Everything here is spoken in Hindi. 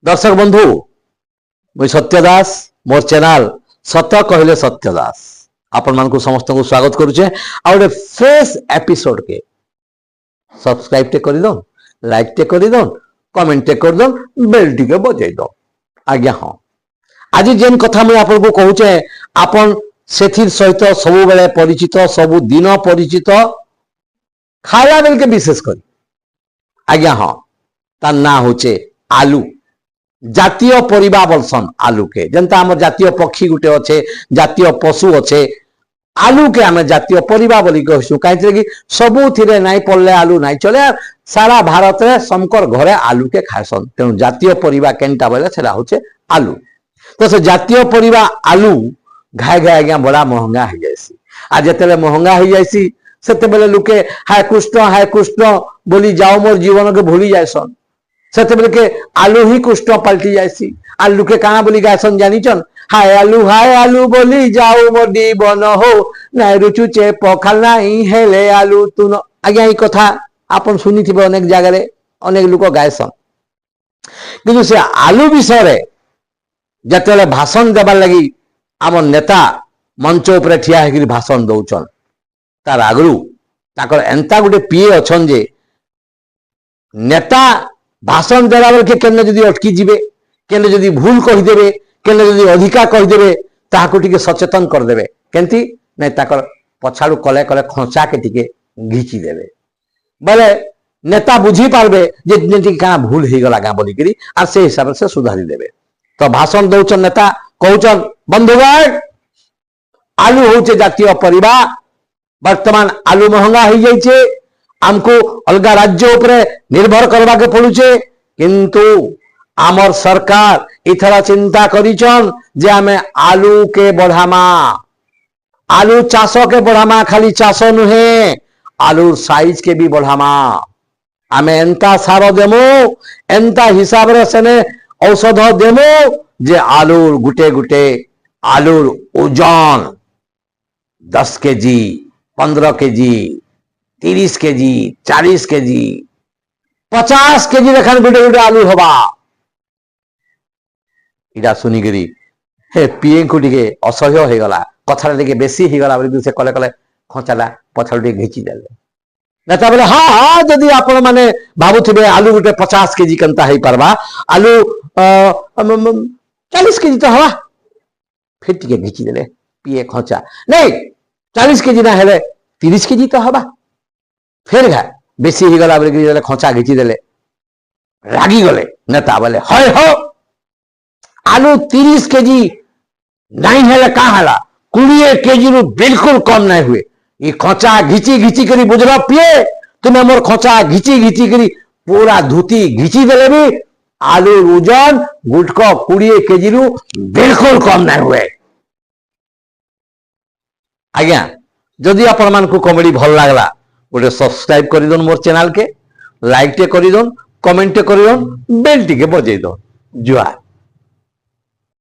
दर्शक बंधु मुई सत्य दास मोर चैनल सत कहले सत्य दास आपण मान समस्त को स्वागत करुचे आ गोटे फ्रेश एपिसोड के सब्सक्राइब टे कर दो लाइक टे कर दो कमेंट टे कर दो बेल टी के बजाई दो आज्ञा हाँ आज जेन कथा मुझे आपन को कहूचे आपन सेथिर सहित सबु बेले परिचित सबु दिन परिचित खाया बेल के विशेष कर आज्ञा हाँ तार ना होचे आलू जातीय परिबा बोलसन आलू के जनता आम जातीय पक्षी गुटे अच्छे जातीय पशु अच्छे आलू के आम जातीय परिबा बोली कहूँ कहीं सबुथिरे नाई पड़ले आलू नाई चले सारा भारत में समकर घरे आलू के खाएसन तेणु जातीय परिबा केनटा बोले सेटा होचे आलू तो से जातीय परिबा आलू घाए घाए आज्ञा बड़ा महंगा हो जाएसी आज जिते महंगा हो जाएसी सेते बेले लोके हाय कृष्ण बोली जाओ मोर जीवन के भूली जाएसन सेते बेले के आलू ही कृष्ण पलटी जाएसी आलू के काना बोली गायसन जानिचन हाय आलू बोली जाओ मोर जीवन हो नाइ रुचुचे पखाल नाई हेले आलू तुन आज्ञा ई कथा आपन सुनी थिबे अनेक जगह रे अनेक लोक गायसन किंतु से आलू विषय रे जतेले भाषण देबार लगी आम नेता मंच उपरे ठिया हेकरी भाषण दउचन तार आगरू ताकर एंता गोटे पीए अछन जे नेता भाषण देला बेल के केने जदि अटकी जिबे केने जदि भूल कहि देबे केने जदि अधिका कहि देबे ताहाको टिके सचेतन कर देबे केंती नै ताकर पछाडू कले कले खोंचा के टिके घिची देबे बोले नेता बुझी पारबे जे टिके का भूल हे गला गा बोली करी आ से हिसाब से सुधारी देबे तो भाषण दउचन नेता कहउचन बंधुगण आलू होचे जातीय परिबा वर्तमान आलू महंगा हो जाइए आमको अलगा राज्य उपरे निर्भर करवा के पड़ुचे किंतु आमर सरकार इथरा चिंता करिचन जे आमे आलू के बढ़ामा आलू चाष के बढ़ामा खाली चाष नुहे आलू साइज के भी बढ़ामा आमे एंता सार देमु एंता हिसाब रे सेने औषध देमु जे आलूर गुटे गुटे आलूर ओजन 10 KG 15 KG 30 KG 40 KG 50 KG लेखान गोटे गोटे आलू हवा इटा सुनिकी हे पीए को टिके असह्य हो गला कथा टिके बेसी हो गला बोली से कले कले खचाला पछाड़ टिके घिची देले नेता बोले हाँ हाँ जदि आपण माने भाबुथिबे आलू गोटे 50 केजी कंता हेई परबा आलू 40 केजी तो हवा फिर टिके घिची देले पीए खचा नहीं 40 केजी ना हेले 30 केजी तो हवा फिर घा बेसी ही गला बोले खचा घिची देले रागी गले नेता बोले हय हो आलू 30 केजी नहीं हेले का हला 20 केजी रु बिल्कुल कम नहीं हुए ये खचा घिची घिची करी बुझल पिए तुम्हें मोर खचा घिची घिची करी पूरा धुती घिची देले भी आलू ओजन गुटको 20 केजी रु बिल्कुल कम नहीं हुए आज्ञा जदि आपण मान को कॉमेडी भल लागला गोटे सब्सक्राइब कर दन मोर चैनल के लाइक टे कर दन कमेंट टे कर दन बेल टी के बजाई दन जुआ।